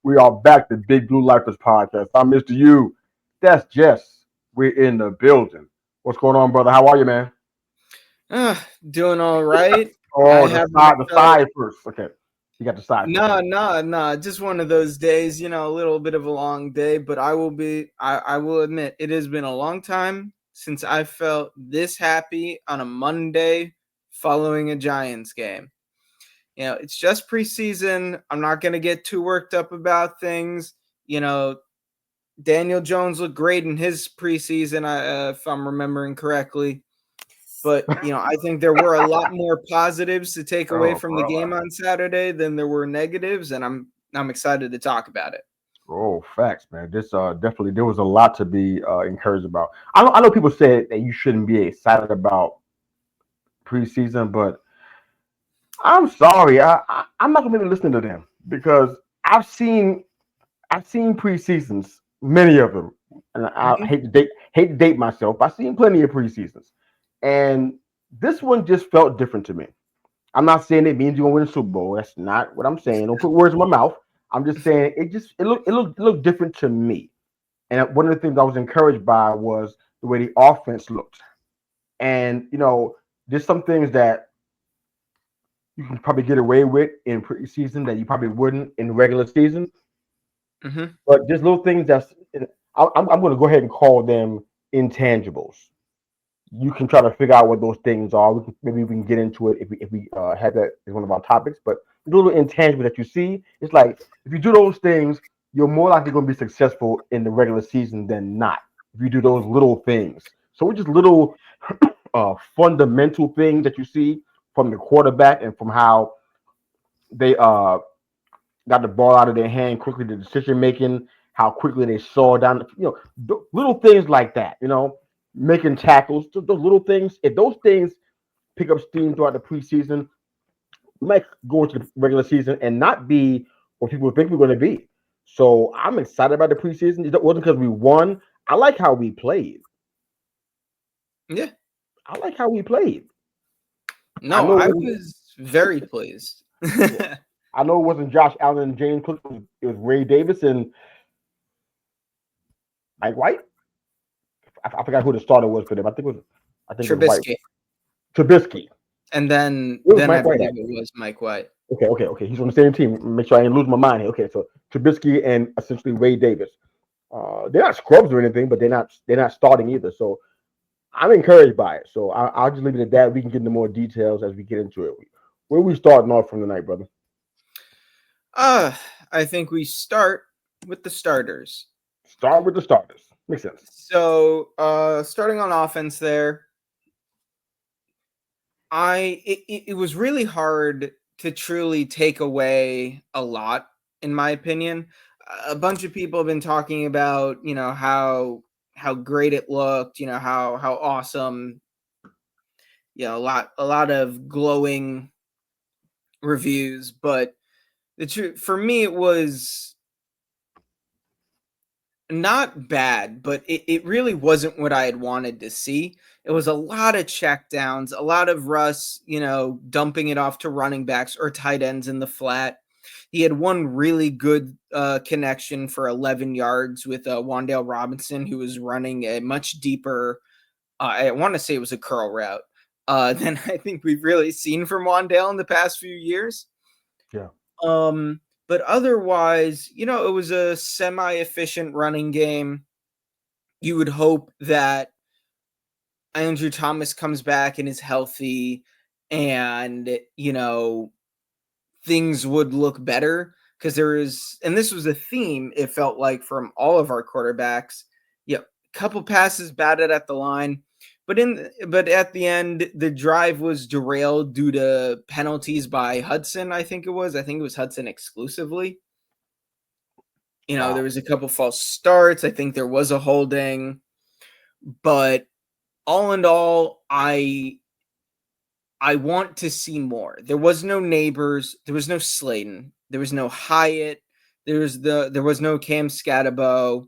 We are back to Big Blue Lifers podcast. I'm Mr. U. That's Jess. We're in the building. What's going on, brother? How are you, man? Doing all right. I Oh, haven't the felt side first. Okay, you got the side first. no. Just one of those days, a little bit of a long day, but I will admit it has been a long time since I felt this happy on a Monday following a Giants game. It's just preseason. I'm not going to get too worked up about things. Daniel Jones looked great in his preseason, if I'm remembering correctly. But I think there were a lot more positives to take away Oh, from the brother. game on Saturday than there were negatives, and I'm excited to talk about it. Oh, facts, man. This definitely there was a lot to be encouraged about. I know people say that you shouldn't be excited about preseason, but I'm sorry. I'm not gonna be listening to them because I've seen preseasons, many of them, and I Mhm. hate to date myself. I've seen plenty of preseasons, and this one just felt different to me. I'm not saying it means you're gonna win a Super Bowl. That's not what I'm saying. Don't put words in my mouth. I'm just saying it looked different to me. And one of the things I was encouraged by was the way the offense looked. And there's some things that you can probably get away with in preseason that you probably wouldn't in regular season. Mhm. But just little things I'm going to go ahead and call them intangibles. You can try to figure out what those things are. Maybe we can get into it if we have that as one of our topics. But the little intangible that you see, it's like if you do those things, you're more likely going to be successful in the regular season than not. If you do those little things, so it's just little fundamental things that you see from the quarterback and from how they got the ball out of their hand quickly, the decision making, how quickly they saw down, little things like that, making tackles, those little things. If those things pick up steam throughout the preseason, we might go into the regular season and not be what people think we're going to be. So I'm excited about the preseason. It wasn't because we won. I like how we played. Yeah. I like how we played. I No, know I it wasn't, was very pleased. yeah, I know it wasn't Josh Allen and James Cook. It was Ray Davis and Mike White. I forgot who the starter was for them. I think it was White. Trubisky, Trubisky. and then It was then I Mike White believe it actually. was Mike White. Okay. He's on the same team. Make sure I didn't lose my mind here. Okay, so Trubisky and essentially Wade Davis. They're not scrubs or anything, but they're not starting either. So I'm encouraged by it. So I'll just leave it at that. We can get into more details as we get into it. Where are we starting off from tonight, brother? Uh, I think we start with the starters. Start with the starters. Makes sense. So, starting on offense there, it was really hard to truly take away a lot, in my opinion. A bunch of people have been talking about, how great it looked, how awesome, a lot of glowing reviews, but the truth for me it was not bad, but it really wasn't what I had wanted to see. It was a lot of checkdowns, a lot of Russ, dumping it off to running backs or tight ends in the flat. He had one really good connection for 11 yards with Wandale Robinson, who was running a much deeper, I want to say it was a curl route, than I think we've really seen from Wandale in the past few years. Yeah. But otherwise, it was a semi-efficient running game. You would hope that Andrew Thomas comes back and is healthy and, things would look better because and this was a theme, it felt like, from all of our quarterbacks. Couple passes batted at the line, but at the end the drive was derailed due to penalties by Hudson. I think it was Hudson exclusively. There Wow. was a couple false starts. I think there was a holding, but all in all, I want to see more. There was no Neighbors, there was no Slayton, there was no Hyatt, there was no Cam Scatabo,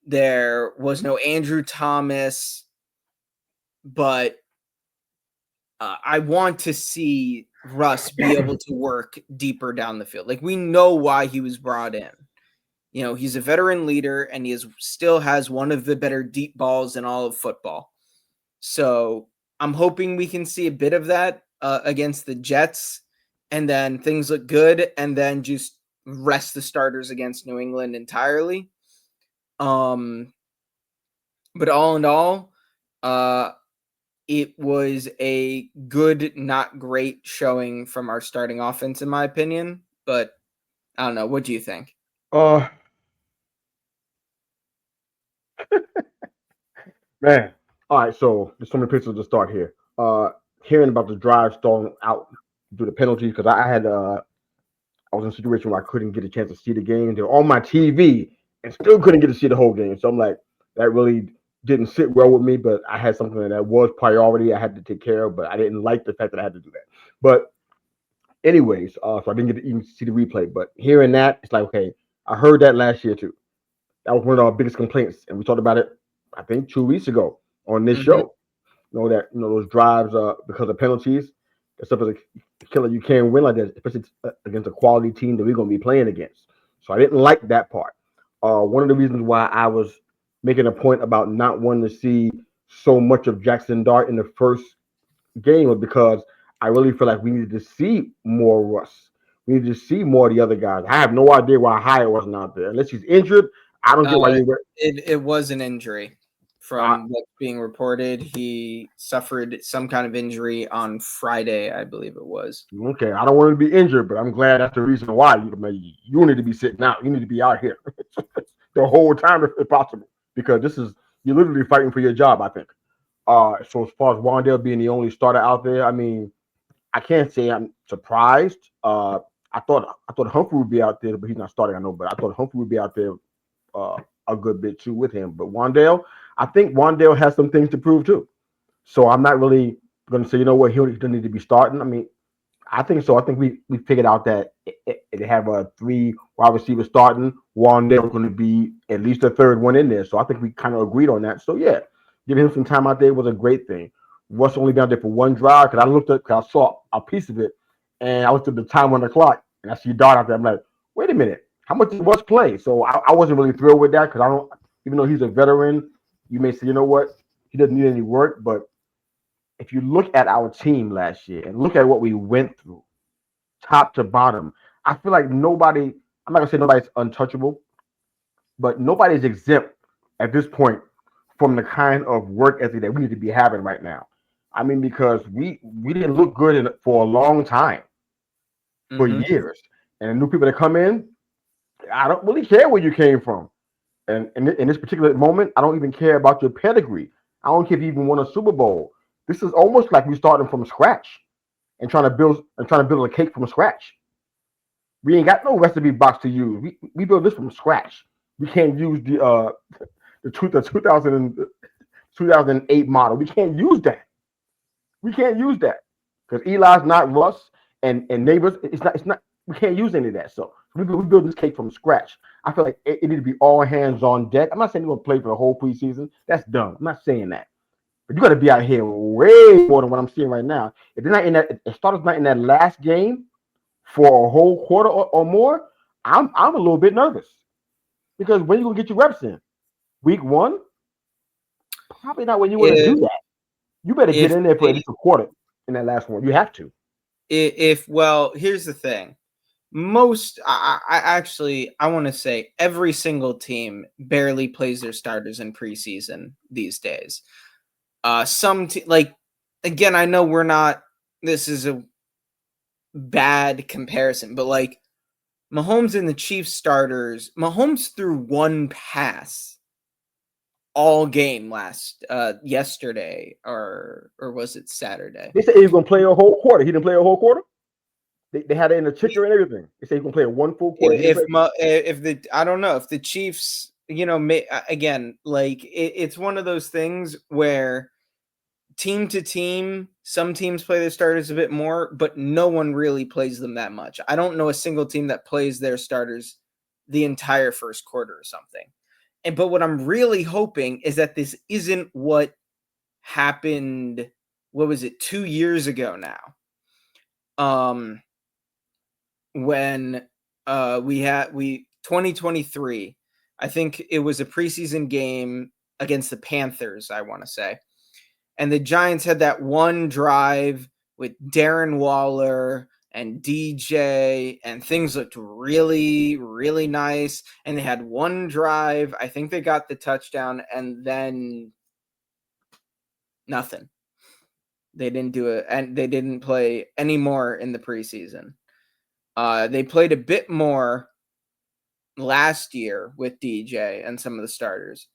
there was no Andrew Thomas, but I want to see Russ be able to work deeper down the field. Like, we know why he was brought in. You know, he's a veteran leader, and he still has one of the better deep balls in all of football. So I'm hoping we can see a bit of that against the Jets, and then things look good, and then just rest the starters against New England entirely. But all in all, it was a good, not great showing from our starting offense, in my opinion. But I don't know. What do you think? Uh, Man. All right, so there's so many pictures to start here. Hearing about the drive stalling out due to penalties because I was in a situation where I couldn't get a chance to see the game. They were on my TV and still couldn't get to see the whole game. So I'm like, that really didn't sit well with me. But I had something that was priority I had to take care of. But I didn't like the fact that I had to do that. But anyways, so I didn't get to even see the replay. But hearing that, it's like, okay, I heard that last year too. That was one of our biggest complaints, and we talked about it, I think, 2 weeks ago on this Mm-hmm. show. That those drives because of penalties, that stuff is a killer. You can't win like that, especially against a quality team that we're going to be playing against. So I didn't like that part. One of the reasons why I was making a point about not wanting to see so much of Jackson Dart in the first game was because I really feel like we needed to see more Russ. We needed to see more of the other guys. I have no idea why Hyatt wasn't out there. Unless he's injured, I don't get why you were. It was an injury. Uh, From what's being reported, he suffered some kind of injury on Friday, I believe it was. Okay, I don't want to be injured, but I'm glad that's the reason why you need to be sitting out. You need to be out here the whole time if possible, because you're literally fighting for your job. I think. So as far as Wandale being the only starter out there, I mean, I can't say I'm surprised. I thought Humphrey would be out there, but he's not starting. I know, but I thought Humphrey would be out there uh, a good bit too with him. But Wandale, I think Wandale has some things to prove too. So I'm not really going to say, he doesn't need to be starting. I mean, I think so. I think we figured out that it have a three wide receiver starting. Wandale going to be at least a third one in there. So I think we kind of agreed on that. So yeah, giving him some time out there was a great thing. Russ only been out there for one drive because I saw a piece of it, and I looked at the time on the clock and I see Dart out there. I'm like, wait a minute, how much did Russ play? So I wasn't really thrilled with that because I don't, even though he's a veteran, you may say, you know what, he doesn't need any work, but if you look at our team last year and look at what we went through, top to bottom, I feel like nobody, I'm not gonna say nobody's untouchable, but nobody's exempt at this point from the kind of work ethic that we need to be having right now. I mean, because we didn't look good for a long time, for Mm-hmm. years, and the new people that come in, I don't really care where you came from. And in this particular moment, I don't even care about your pedigree. I don't care if you even won a Super Bowl. This is almost like we're starting from scratch and trying to build a cake from scratch. We ain't got no recipe box to use. We build this from scratch. We can't use the 2008 model. We can't use that. We can't use that because Eli's not Russ and neighbors. It's not. We can't use any of that. So we build this cake from scratch. I feel like it need to be all hands on deck. I'm not saying you're gonna play for the whole preseason. That's dumb. I'm not saying that. But you got to be out here way more than what I'm seeing right now. If they're not in that, if starters not in that last game for a whole quarter or more, I'm a little bit nervous because when you gonna get your reps in? Week one? Probably not when you want to If do that. You better get if in there for at they, least a quarter in that last one. You have to. if well, here's the thing. Most I actually I want to say every single team barely plays their starters in preseason these days. Like, again, I know we're not. This is a bad comparison, but like Mahomes and the Chiefs starters, Mahomes threw one pass all game yesterday, or was it Saturday? They said he was gonna play a whole quarter. He didn't play a whole quarter. They had it in the ticker and everything. They said he's gonna play a one full quarter. He didn't play. If the I don't know if the Chiefs, again, like it's one of those things where team to team, some teams play their starters a bit more, but no one really plays them that much. I don't know a single team that plays their starters the entire first quarter or something. But what I'm really hoping is that this isn't what happened. What was it, 2 years ago now, when we 2023, I think it was a preseason game against the Panthers, I want to say. And the Giants had that one drive with Darren Waller and DJ, and things looked really, really nice. And they had one drive. I think they got the touchdown, and then nothing. They didn't do it, and they didn't play any more in the preseason. They played a bit more last year with DJ and some of the starters.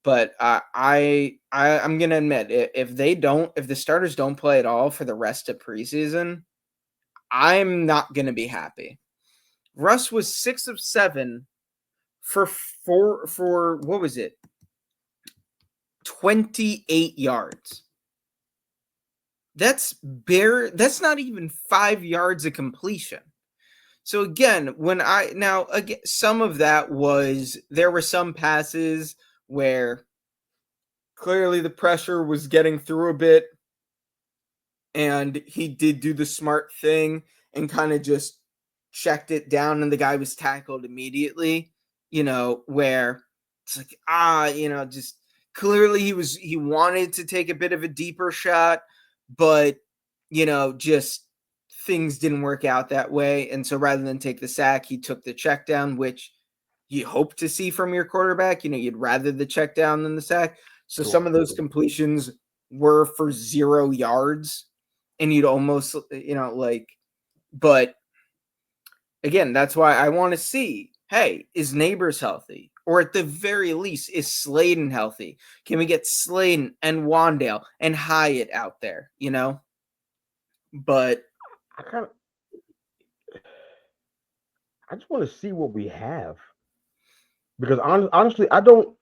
But I'm gonna admit, if the starters don't play at all for the rest of preseason, I'm not gonna be happy. Russ was 6 of 7 for what was it? 28 yards. That's not even 5 yards of completion. So again, some of that was, there were some passes where clearly the pressure was getting through a bit, and he did do the smart thing and kind of just checked it down, and the guy was tackled immediately, where it's like, just clearly he wanted to take a bit of a deeper shot, but just things didn't work out that way. And so rather than take the sack, he took the check down, which you hope to see from your quarterback. You'd rather the check down than the sack. So some of those completions were for 0 yards, and you'd almost, but again, that's why I want to see, hey, is Neighbors healthy? Or at the very least, is Sladen healthy? Can we get Sladen and Wandale and Hyatt out there, But I just want to see what we have, because honestly, I don't.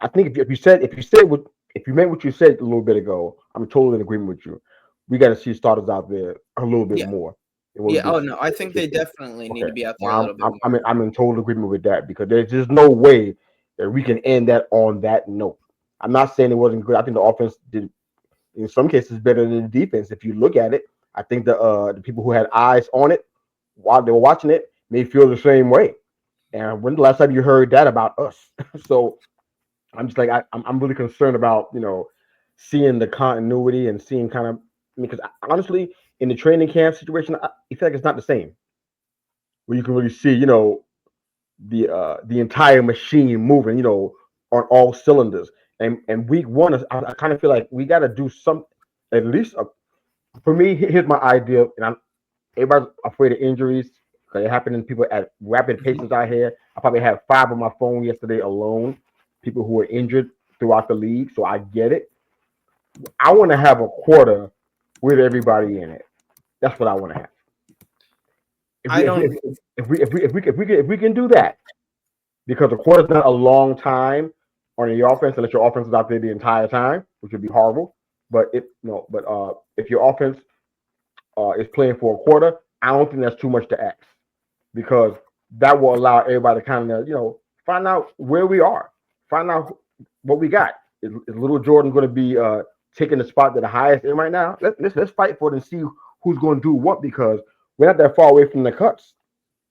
I think if you meant what you said a little bit ago, I'm totally in agreement with you. We got to see starters out there a little bit more. Yeah. Oh no, I think they definitely need to be out there a little bit more. I'm in total agreement with that, because there's just no way that we can end that on that note. I'm not saying it wasn't good. I think the offense did, in some cases, better than the defense. If you look at it, I think the people who had eyes on it while they were watching it may feel the same way. And when the last time you heard that about us? So I'm just like, I'm really concerned about seeing the continuity and seeing kind of, because honestly, in the training camp situation, I feel like it's not the same, where you can really see the entire machine moving, on all cylinders. And week one, I kind of feel like we got to do some, at least for me. Here's my idea, and everybody's afraid of injuries because it happening. People at rapid paces out here. I probably had 5 on my phone yesterday alone. People who were injured throughout the league, so I get it. I want to have a quarter with everybody in it. That's what I want to have. If we can do that, because a quarter is not a long time on your offense unless your offense is out there the entire time, which would be horrible. But if your offense is playing for a quarter, I don't think that's too much to ask, because that will allow everybody to kind of find out where we are, find out what we got. Is Little Jordan going to be taking the spot to the highest end right now? Let's fight for it and see who's going to do what, because we're not that far away from the cuts.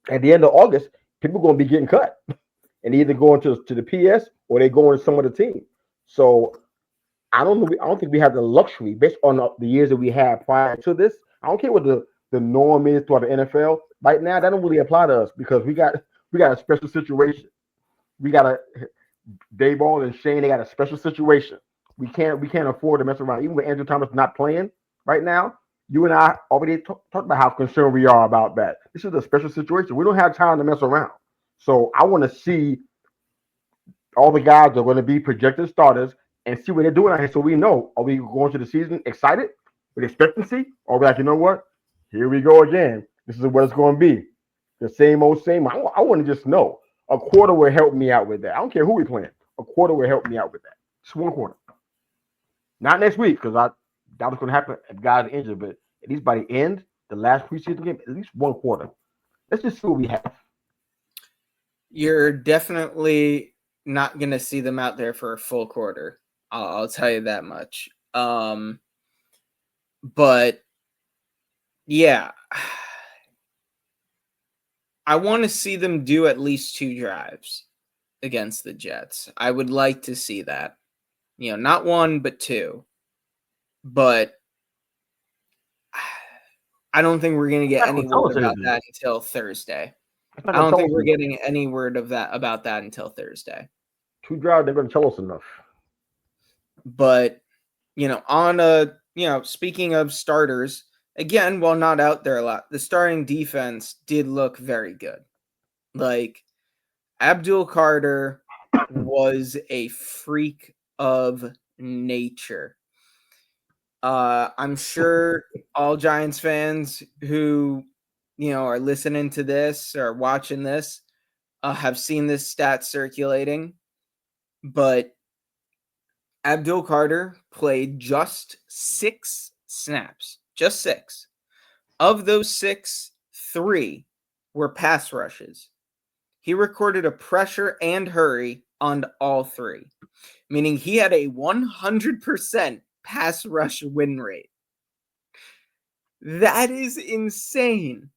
At the end of August, people are going to be getting cut and either going to the PS or they going to some other team. So I don't think we have the luxury, based on the years that we had prior to this. I don't care what the norm is throughout the NFL right now. That don't really apply to us, because we got a special situation. We got a Dayball and Shane. They got a special situation. We can't afford to mess around. Even with Andrew Thomas not playing right now, you and I already talked about how concerned we are about that. This is a special situation. We don't have time to mess around. So I want to see all the guys that are going to be projected starters and see what they're doing out here, so we know, are we going to the season excited with expectancy, or like, you know what, here we go again. This is what it's going to be. The same old same. I want to just know. A quarter will help me out with that. I don't care who we're playing. A quarter will help me out with that. Just one quarter. Not next week, because that was going to happen if guys are injured, but at least by the end, the last preseason game, at least one quarter. Let's just see what we have. You're definitely not going to see them out there for a full quarter. I'll tell you that much. But yeah, I want to see them do at least 2 drives against the Jets. I would like to see that. Not 1 but 2. But I don't think we're going to get That's not any gonna tell word us about anything. that until Thursday. That's not I gonna don't tell think us we're enough. getting any word about that until Thursday. 2 drives, they're gonna tell us enough. But speaking of starters, again, while not out there a lot, the starting defense did look very good. Like Abdul Carter was a freak of nature. I'm sure all Giants fans who are listening to this or watching this have seen this stat circulating, but Abdul Carter played just 6 snaps, just 6. Of those 6, 3 were pass rushes. He recorded a pressure and hurry on all 3, meaning he had a 100% pass rush win rate. That is insane.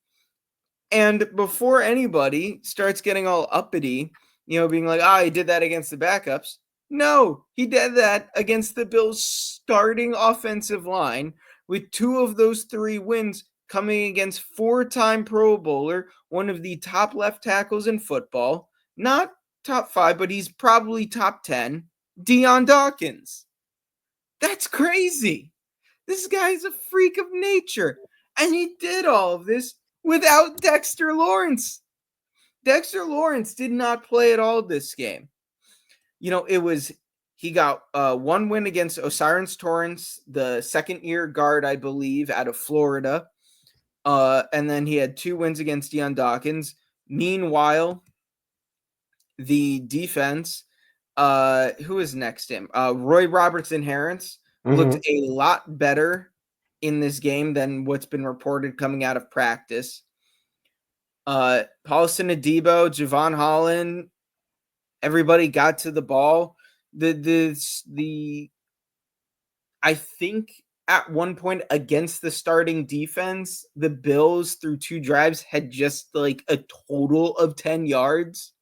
And before anybody starts getting all uppity, being like, he did that against the backups. No, he did that against the Bills' starting offensive line, with 2 of those 3 wins coming against 4-time Pro Bowler, one of the top left tackles in football, not top 5, but he's probably top 10, Deion Dawkins. That's crazy. This guy is a freak of nature. And he did all of this without Dexter Lawrence. Dexter Lawrence did not play at all this game. He got 1 win against Osiris Torrance, the second-year guard, I believe, out of Florida. And then he had 2 wins against Deion Dawkins. Meanwhile, the defense, who is next to him? Roy Robertson Harris looked a lot better in this game than what's been reported coming out of practice. Paulson Adebo, Javon Holland, everybody got to the ball. I think at one point against the starting defense, the Bills through 2 drives had just like a total of 10 yards.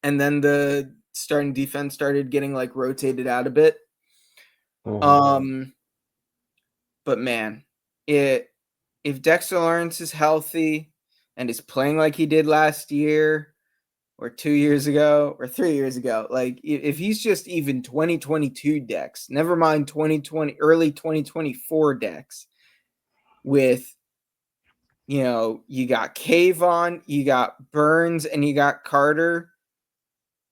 And then the starting defense started getting like rotated out a bit. But man, if Dexter Lawrence is healthy and is playing like he did last year or 2 years ago or 3 years ago, like if he's just even 2022 Dex, never mind 2020, early 2024 Dex, with you got Kayvon, you got Burns, and you got Carter.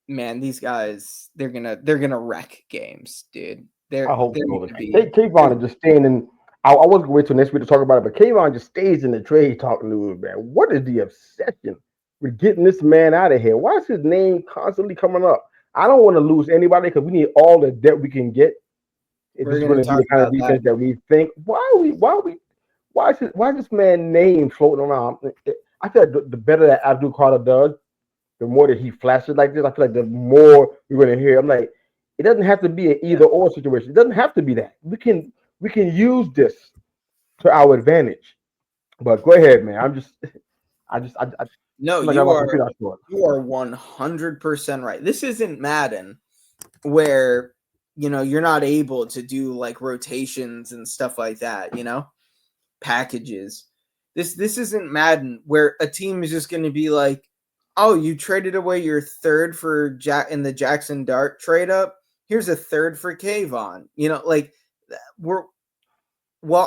Man, these guys, they're gonna wreck games, dude. I hope They're so. gonna be. Kayvon is just staying in. I was gonna wait till next week to talk about it, but Kayvon just stays in the trade talking news, man. What is the obsession with getting this man out of here? Why is his name constantly coming up? I don't want to lose anybody because we need all the depth we can get. If this We're is gonna going to be talk the kind of about that. defense that we think, why is this man name floating around? I feel like the better that Abdul Carter does, the more that he flashes like this, I feel like the more we're going to hear. I'm like, it doesn't have to be an either or situation. It doesn't have to be that. We can use this to our advantage. But go ahead, man. I No, feel like I'm you about are to finish short. 100% right. This isn't Madden where you're not able to do like rotations and stuff like that, packages. This isn't Madden where a team is just going to be like, "Oh, you traded away your third for in the Jackson Dart trade up. Here's a third for Kayvon."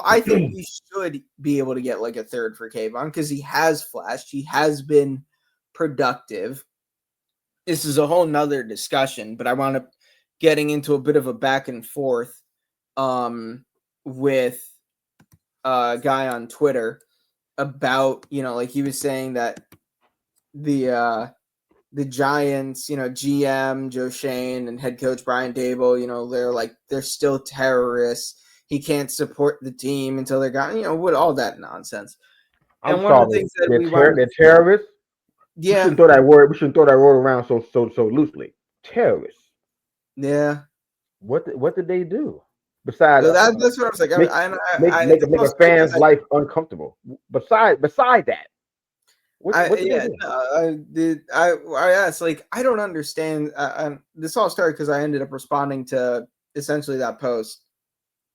I think we should be able to get like a third for Kayvon because he has flashed. He has been productive. This is a whole nother discussion, but I want to getting into a bit of a back and forth with a guy on Twitter about, like he was saying that the Giants, GM Joe Shane and head coach Brian Daboll, they're still terrorists. He can't support the team until they're gone, with all that nonsense. I'm And one of the sorry. things that we want They're terrorists. We yeah, shouldn't throw that word. We shouldn't throw that word around so loosely. Terrorists. yeah. What did they do? Besides, That's what I'm saying. make It's make a almost like fan's life uncomfortable. Beside that, what you gonna yeah, do? no, I asked, like, I don't understand. This all started because I ended up responding to essentially that post.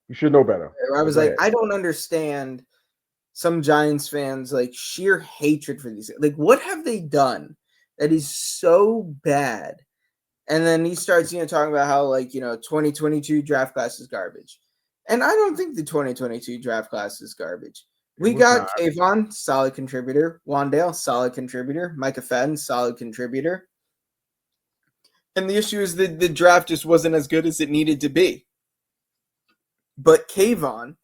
You should know better. I But was go like, ahead. I don't understand some Giants fans like sheer hatred for these. Like, what have they done that is so bad? And then he starts, talking about how, like, 2022 draft class is garbage. And I don't think the 2022 draft class is garbage. It We was got not. Kayvon, solid contributor. Wandale, solid contributor. Micah Fenn, solid contributor. And the issue is that the draft just wasn't as good as it needed to be. But Kayvon,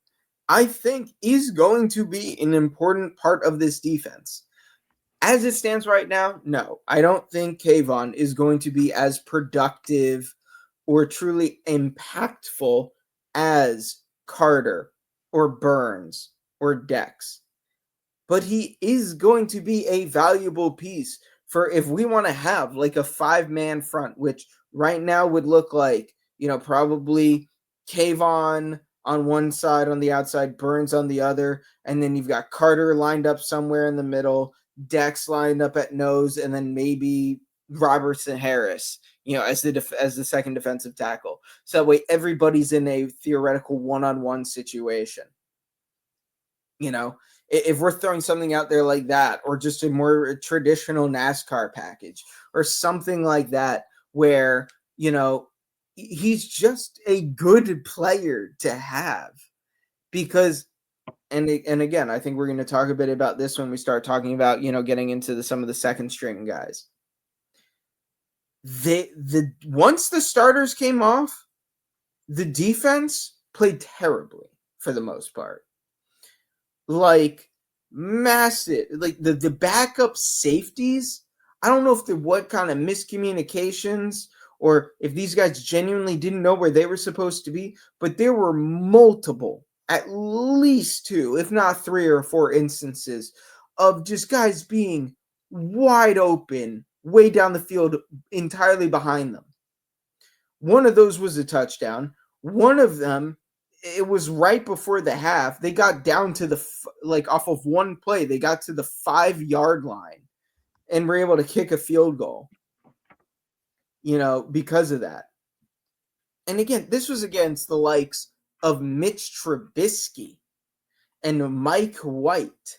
I think, is going to be an important part of this defense. As it stands right now, no, I don't think Kayvon is going to be as productive or truly impactful as Carter or Burns or Dex. But he is going to be a valuable piece for if we want to have like a 5-man front, which right now would look like, probably Kayvon on one side, on the outside, Burns on the other, and then you've got Carter lined up somewhere in the middle, Dex lined up at nose, and then maybe Robertson Harris, as the second defensive tackle. So that way everybody's in a theoretical one-on-one situation. If we're throwing something out there like that, or just a more traditional NASCAR package or something like that, where, he's just a good player to have, because, and again, I think we're going to talk a bit about this when we start talking about, getting into some of the second string guys. Once the starters came off, the defense played terribly for the most part. Like, massive, like the backup safeties. I don't know what kind of miscommunications, or if these guys genuinely didn't know where they were supposed to be, but there were multiple, at least 2, if not 3 or 4 instances of just guys being wide open, way down the field, entirely behind them. One of those was a touchdown. One of them, it was right before the half. They got down to off of one play, they got to the 5-yard line and were able to kick a field goal, because of that. And again, this was against the likes of Mitch Trubisky and Mike White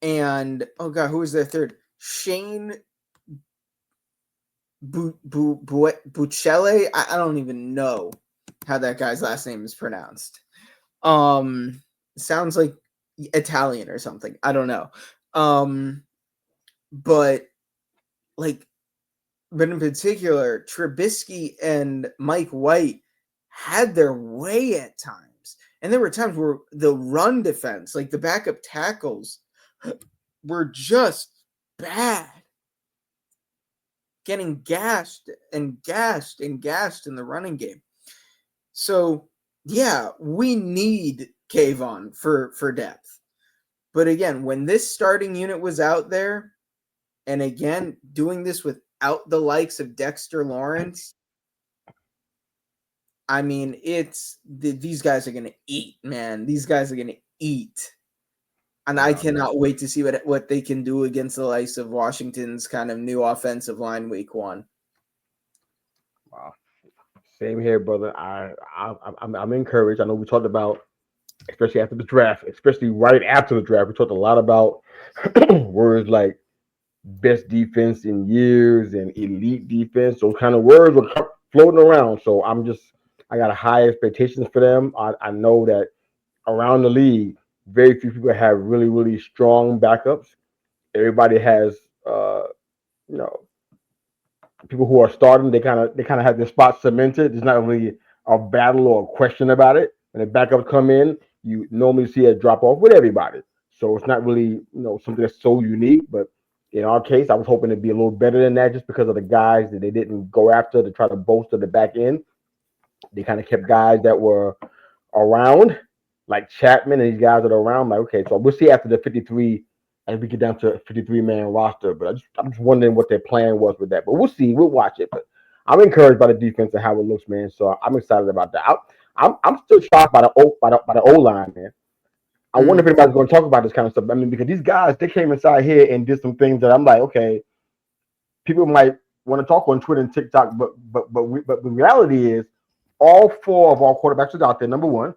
and, oh God, who was their third? Shane Buchele. I don't even know how that guy's last name is pronounced. Sounds like Italian or something. I don't know. But in particular, Trubisky and Mike White had their way at times. And there were times where the run defense, like the backup tackles, were just bad. Getting gashed and gashed and gashed in the running game. So, yeah, we need Kayvon for depth. But again, when this starting unit was out there, and again, doing this without the likes of Dexter Lawrence, I mean, these guys are going to eat, man. These guys are going to eat. And I cannot wait to see what they can do against the likes of Washington's kind of new offensive line week 1. Wow. Same here, brother. I'm encouraged. I know we talked about, especially after the draft, especially right after the draft, we talked a lot about words like best defense in years and elite defense. Those kind of words were floating around. So I got high expectations for them. I know that around the league, very few people have really, really strong backups. Everybody has, you know, people who are starting. They kind of have their spot cemented. There's not really a battle or a question about it. When the backups come in, you normally see a drop off with everybody. So it's not really something that's so unique. But in our case, I was hoping to be a little better than that, just because of the guys that they didn't go after to try to bolster the back end. They kind of kept guys that were around, like Chapman and these guys that are around. Like, okay, so we'll see after the 53 as we get down to a 53-man roster. But I'm just wondering what their plan was with that. But we'll see. We'll watch it. But I'm encouraged by the defense and how it looks, man. So I'm excited about that. I'm still shocked by the O line, man. I wonder if Mm. anybody's going to talk about this kind of stuff. I mean, because these guys they came inside here and did some things that I'm like, okay, people might want to talk on Twitter and TikTok, but the reality is, all four of our quarterbacks are out there. Number one,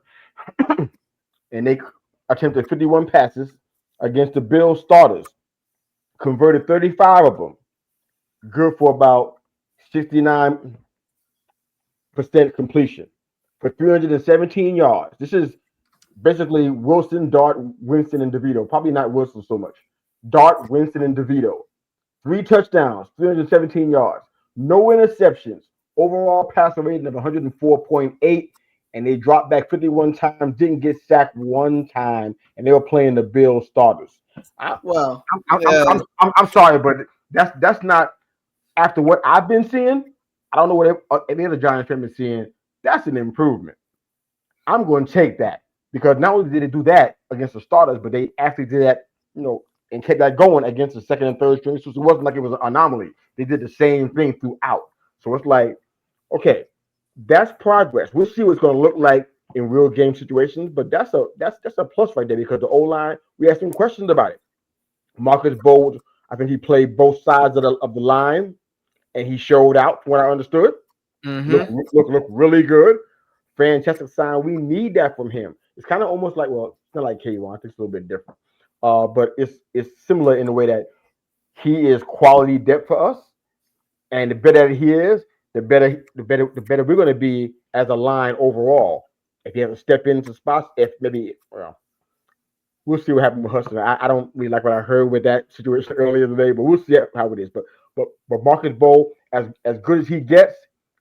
and they attempted 51 passes against the Bills starters, converted 35 of them, good for about 69% completion for 317 yards. This is basically Wilson, Dart, Winston, and DeVito. Probably not Wilson so much. Dart, Winston, and DeVito. 3 touchdowns, 317 yards, no interceptions, overall passer rating of 104.8, and they dropped back 51 times, didn't get sacked one time, and they were playing the Bills starters. I, Well, I'm sorry, but that's not after what I've been seeing. I don't know what any other Giants fan been seeing. That's an improvement. I'm going to take that because not only did they do that against the starters, but they actually did that, and kept that going against the second and third string. So it wasn't like it was an anomaly. They did the same thing throughout. So it's like, okay, that's progress. We'll see what it's going to look like in real game situations, but that's a plus right there because the O line, we had some questions about it. Marcus Bold, I think he played both sides of the line, and he showed out from what I understood. Look, mm-hmm. look really good. Fantastic sign. We need that from him. It's kind of almost like, well, it's not like K1. I think it's a little bit different. But it's similar in the way that he is quality depth for us, and the better he is, the better we're going to be as a line overall. If he has to step into spots, if maybe, well, we'll see what happens with Hudson. I don't really like what I heard with that situation earlier today, but we'll see how it is. But Marcus Bowl, as good as he gets,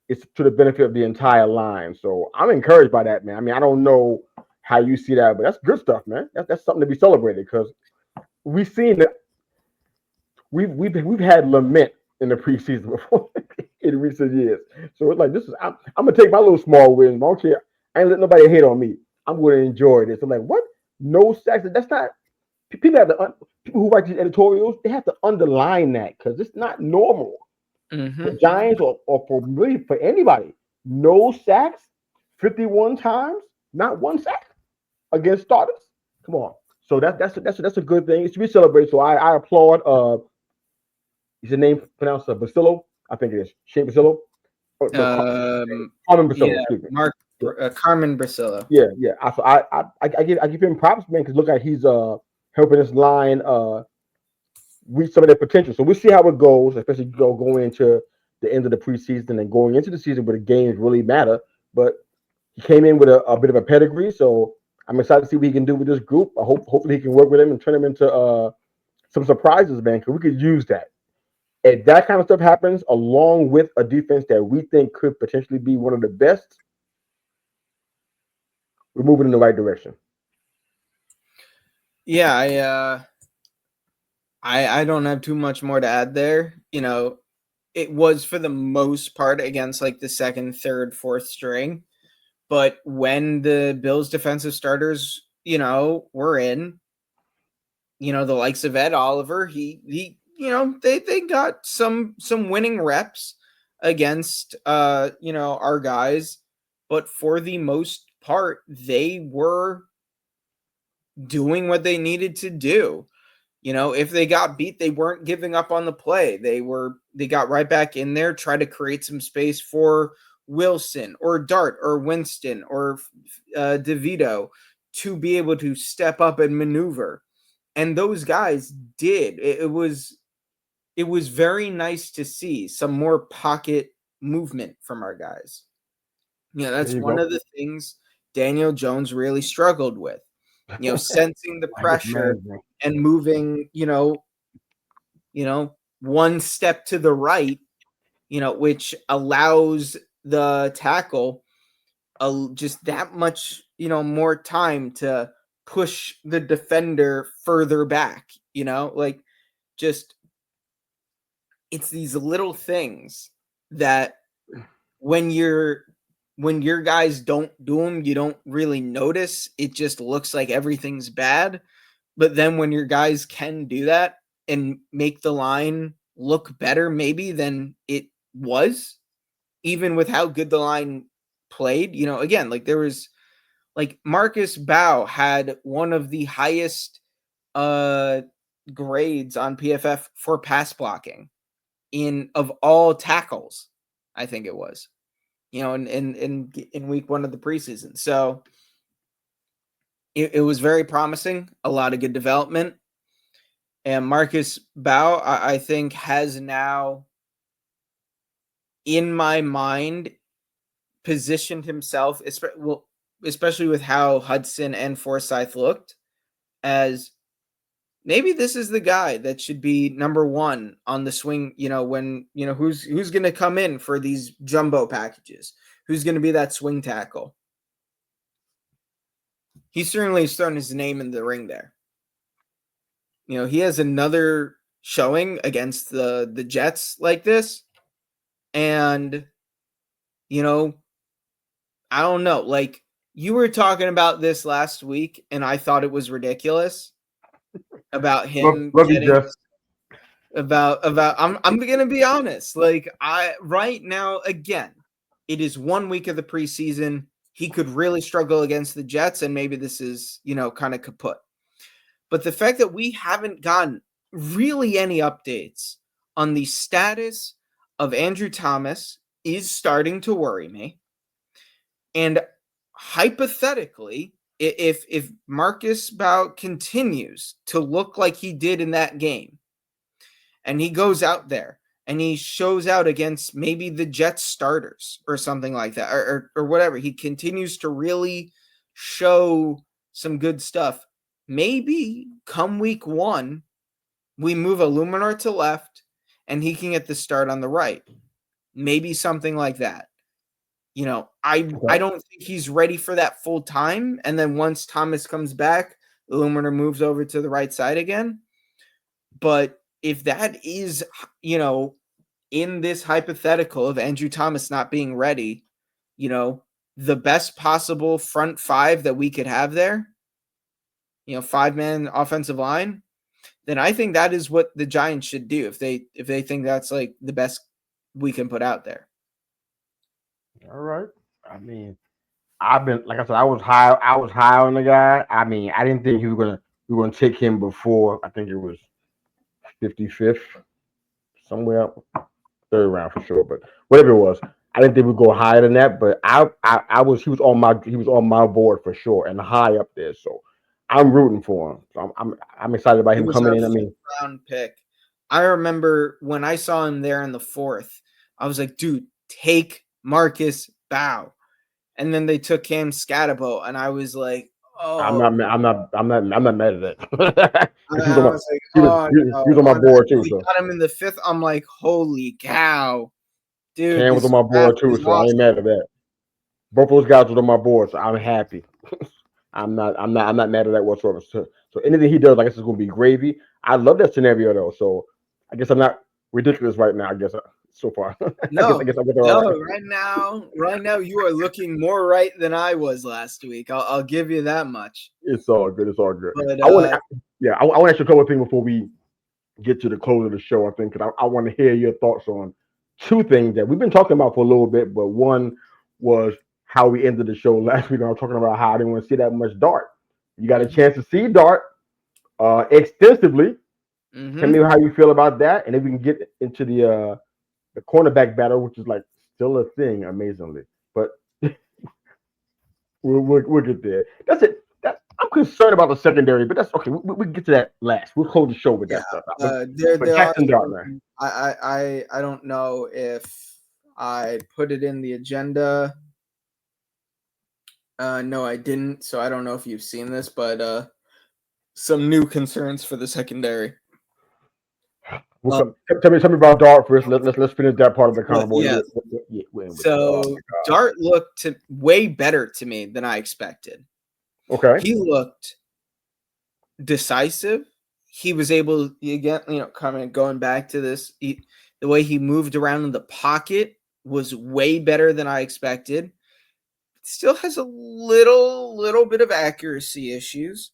it's to the benefit of the entire line. So I'm encouraged by that, man. I mean, I don't know how you see that, but that's good stuff, man. That's something to be celebrated because we've seen that we've had lament in the preseason before in recent years. So it's like this is I'm gonna take my little small wins. I don't care. I ain't let nobody hate on me. I'm gonna enjoy this. I'm like, what? No sacks. That's not people have to people who write these editorials. They have to underline that because it's not normal Mm-hmm. for Giants or for really for anybody. No sacks, 51 times, not one sack against starters. Come on. So that's a good thing. It should be celebrated. So I applaud. Is the name pronounced Basillo? I think it is Shane Basillo. Oh, no, Carmen Basillo. Yeah, Excuse me. Mark Yeah, Carmen Brasillo. yeah. I give him props, man, because look like he's helping this line reach some of their potential. So we'll see how it goes, especially going into the end of the preseason and going into the season where the games really matter. But he came in with a bit of a pedigree, so I'm excited to see what he can do with this group. Hopefully he can work with him and turn him into some surprises, man, because we could use that. If that kind of stuff happens along with a defense that we think could potentially be one of the best, we're moving in the right direction. Yeah, I don't have too much more to add there. It was for the most part against like the second, third, fourth string. But when the Bills defensive starters, were in, the likes of Ed Oliver, he they got some winning reps against our guys, but for the most part, they were doing what they needed to do. If they got beat, they weren't giving up on the play. They got right back in there, try to create some space for Wilson or Dart or Winston or DeVito to be able to step up and maneuver. And those guys did. It was very nice to see some more pocket movement from our guys. There That's you one go. of the things Daniel Jones really struggled with. Sensing the Like pressure management. and moving, one step to the right, which allows the tackle just that much, more time to push the defender further back, like just it's these little things that when your guys don't do them, you don't really notice. It just looks like everything's bad. But then when your guys can do that and make the line look better maybe than it was, even with how good the line played, again, like there was like Marcus Bow had one of the highest grades on PFF for pass blocking of all tackles, I think it was, in week 1 of the preseason. So it was very promising, a lot of good development. And Marcus Bow, I think, has now, in my mind, positioned himself, especially with how Hudson and Forsyth looked, as maybe this is the guy that should be number 1 on the swing, when, who's going to come in for these jumbo packages, who's going to be that swing tackle. He certainly is throwing his name in the ring there. He has another showing against the Jets like this. And, I don't know. Like, you were talking about this last week, and I thought it was ridiculous about him love you, getting Jeff. I'm gonna be honest. Like, right now, again, it is 1 week of the preseason. He could really struggle against the Jets, and maybe this is, kind of kaput. But the fact that we haven't gotten really any updates on the status of Andrew Thomas is starting to worry me. And hypothetically, if Marcus Bow continues to look like he did in that game, and he goes out there and he shows out against maybe the Jets starters or something like that, or whatever, he continues to really show some good stuff, maybe come week 1, we move Illuminor to left and he can get the start on the right. Maybe something like that. I don't think he's ready for that full time. And then once Thomas comes back, Illuminor moves over to the right side again. But if that is, in this hypothetical of Andrew Thomas not being ready, the best possible front 5 that we could have there, 5-man offensive line, then I think that is what the Giants should do if they think that's like the best we can put out there. All right. I mean, I've been, like I said, I was high on the guy. I mean, I didn't think we were gonna take him before. I think it was 55th, somewhere up, 3rd round for sure. But whatever it was, I didn't think we'd go higher than that. But he was on my board for sure and high up there. So I'm rooting for him. So I'm excited about It him was coming our in. I mean, 5th-round pick. I remember when I saw him there in the 4th, I was like, dude, take Marcus Bow. And then they took Cam Scatterbo, and I was like, oh. I'm not mad at that. I was like, he no. was on my board too. We So got him in the 5th. I'm like, holy cow, dude. Cam was on my board too, so I ain't mad at that. Both those guys was on my board, so I'm happy. I'm not mad at that whatsoever. So anything he does, I guess, is gonna be gravy. I love that scenario though. So I guess I'm not ridiculous right now. I guess so far. No, I guess all right. Right now, you are looking more right than I was last week. I'll give you that much. It's all good. But, I want to ask you a couple of things before we get to the close of the show. I think because I want to hear your thoughts on 2 things that we've been talking about for a little bit. But one was how we ended the show last week. I was talking about how I didn't want to see that much Dart. You got a chance to see Dart extensively. Mm-hmm. Tell me how you feel about that, and then we can get into the cornerback battle, which is like still a thing, amazingly. But we'll get there. That's it. I'm concerned about the secondary, but that's okay. We get to that last. We'll close the show with that stuff. But Jackson Dart, man. I don't know if I put it in the agenda. No, I didn't. So I don't know if you've seen this, but some new concerns for the secondary. Tell me about Dart first. Let's finish that part of the convo. Yeah. So Dart looked way better to me than I expected. Okay. He looked decisive. He was able, going back to this, the way he moved around in the pocket was way better than I expected. Still has a little bit of accuracy issues,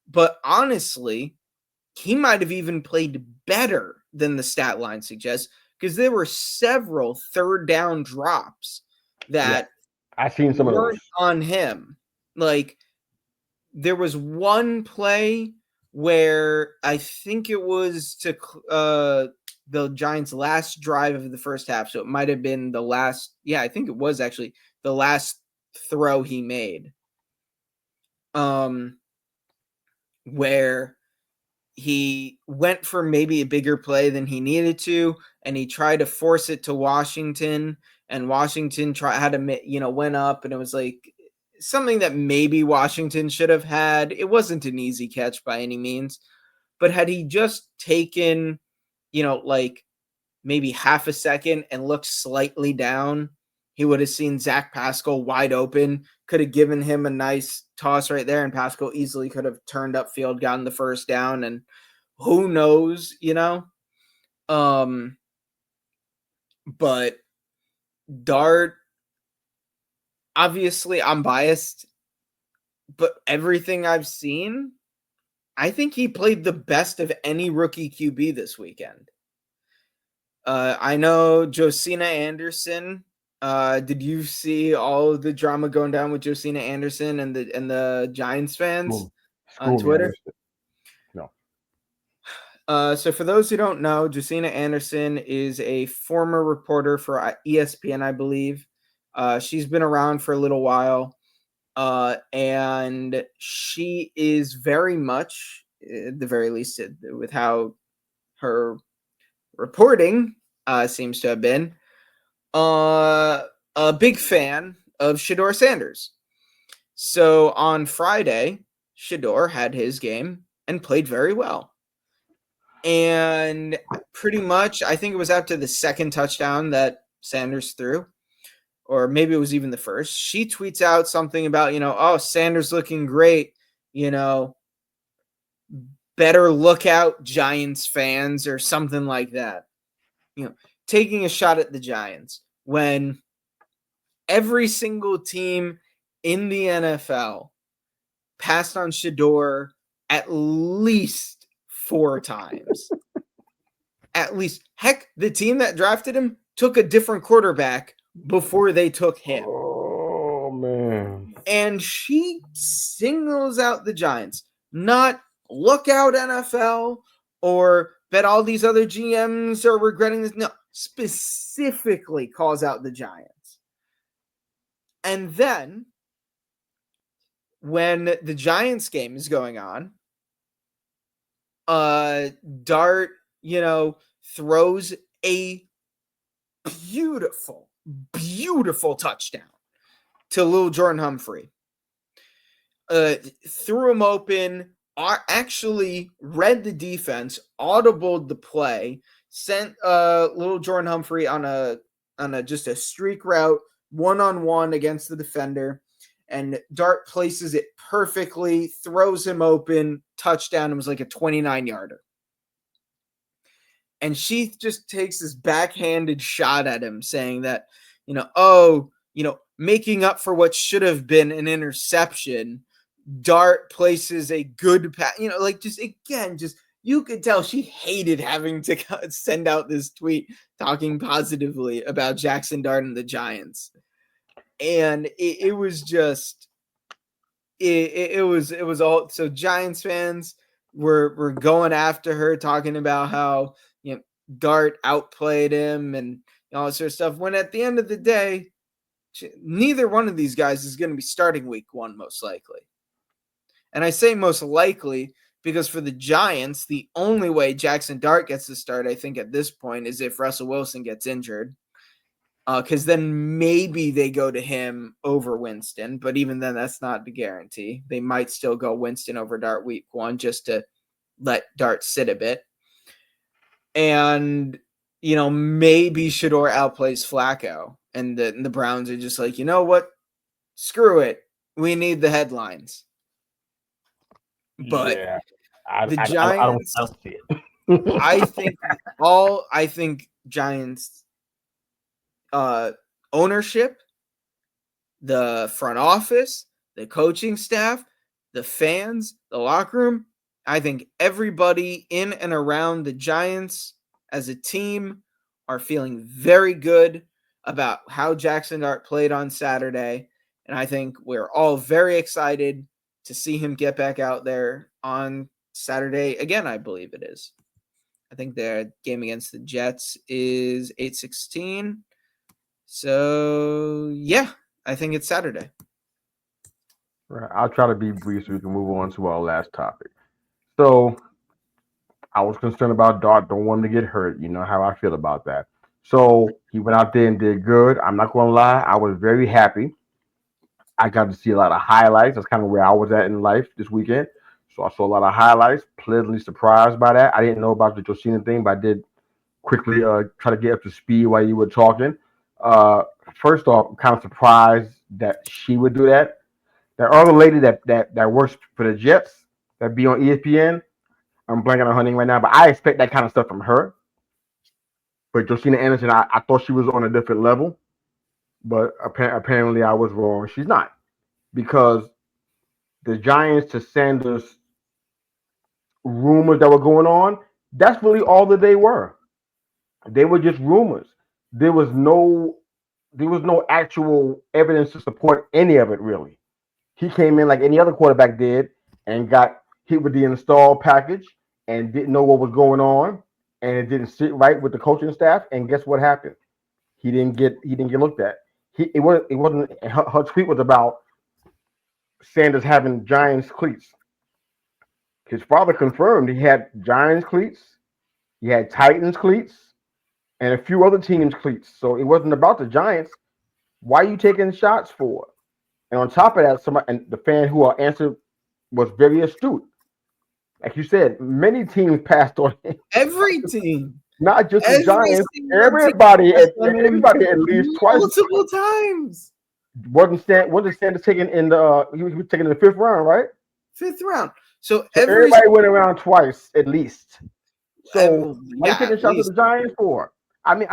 but honestly, he might have even played better than the stat line suggests, because there were several 3rd down drops that I've seen some of those. weren't on him. Like, there was one play where I think it was to the Giants' last drive of the first half. So it might have been the last. Yeah, I think it was actually the last throw he made. Where he went for maybe a bigger play than he needed to, and he tried to force it to Washington, and Washington had to, went up, and it was like something that maybe Washington should have had. It wasn't an easy catch by any means, but had he just taken, like maybe half a second and looked slightly down, he would have seen Zach Pascal wide open, could have given him a nice toss right there, and Pascal easily could have turned upfield, gotten the first down, and who knows, but Dart, obviously I'm biased, but everything I've seen, I think he played the best of any rookie QB this weekend. I know Josina Anderson. Did you see all the drama going down with Josina Anderson and the Giants fans on Twitter? No. So for those who don't know, Josina Anderson is a former reporter for ESPN, I believe. She's been around for a little while, and she is very much, at the very least, with how her reporting seems to have been, a big fan of Shedeur Sanders. So on Friday, Shedeur had his game and played very well. And pretty much, I think it was after the second touchdown that Sanders threw, or maybe it was even the first, she tweets out something about, oh, Sanders looking great, better look out, Giants fans, or something like that. Taking a shot at the Giants when every single team in the NFL passed on Shedeur at least 4 times. At least. Heck, the team that drafted him took a different quarterback before they took him. Oh, man. And she singles out the Giants. Not look out NFL or bet all these other GMs are regretting this. No, specifically calls out the Giants. And then when the Giants game is going on, Dart, throws a beautiful, beautiful touchdown to Lil Jordan Humphrey. Threw him open, actually read the defense, audibled the play, sent Lil Jordan Humphrey on a just a streak route, one-on-one against the defender, and Dart places it perfectly, throws him open, touchdown. It was like a 29-yarder. And she just takes this backhanded shot at him, saying that, making up for what should have been an interception, Dart places a good pass, you could tell she hated having to send out this tweet talking positively about Jackson Dart and the Giants. And it was just, it was all, so Giants fans were going after her, talking about how, Dart outplayed him and all that sort of stuff, when at the end of the day, neither one of these guys is going to be starting week 1, most likely. And I say most likely because for the Giants, the only way Jackson Dart gets to start, I think, at this point, is if Russell Wilson gets injured. Because then maybe they go to him over Winston. But even then, that's not the guarantee. They might still go Winston over Dart week 1 just to let Dart sit a bit. And, maybe Shedeur outplays Flacco. And the Browns are just like, you know what? Screw it. We need the headlines. But yeah, the Giants, I don't see it. I think Giants ownership, the front office, the coaching staff, the fans, the locker room, I think everybody in and around the Giants as a team are feeling very good about how Jackson Dart played on Saturday. And I think we're all very excited to see him get back out there on Saturday again, I believe it is. I think their game against the Jets is 8/16. So, yeah, I think it's Saturday. Right. I'll try to be brief so we can move on to our last topic. So I was concerned about Dart. Don't want him to get hurt. You know how I feel about that. So he went out there and did good. I'm not going to lie. I was very happy. I got to see a lot of highlights. That's kind of where I was at in life this weekend. So I saw a lot of highlights. Pleasantly surprised by that. I didn't know about the Josina thing, but I did quickly try to get up to speed while you were talking. Uh, First off, I'm kind of surprised that she would do that. That other lady that works for the Jets that be on ESPN, I'm blanking on her name right now, but I expect that kind of stuff from her. But Josina Anderson, I thought she was on a different level, but apparently I was wrong. She's not because the Giants to Sanders rumors that were going on, that's really all that they were. They were just rumors. There was no there was no actual evidence to support any of it really. He came in like any other quarterback did and got hit with the install package and didn't know what was going on and it didn't sit right with the coaching staff. And guess what happened? He didn't get looked at. It wasn't her tweet was about Sanders having Giants cleats. His father confirmed he had Giants cleats, he had Titans cleats, and a few other teams cleats. So it wasn't about the Giants. Why are you taking shots for? And on top of that, somebody and the fan who answered was very astute. Like you said, many teams passed on him, Every team. not just the Every Giants. single team Everybody, passed on him everybody at least twice. multiple times. Wasn't Sanders taken in the he was taken in the fifth round, right? 5th round. So So everybody went around twice at least. So why are you yeah, taking at shots at least the Giants for? I mean,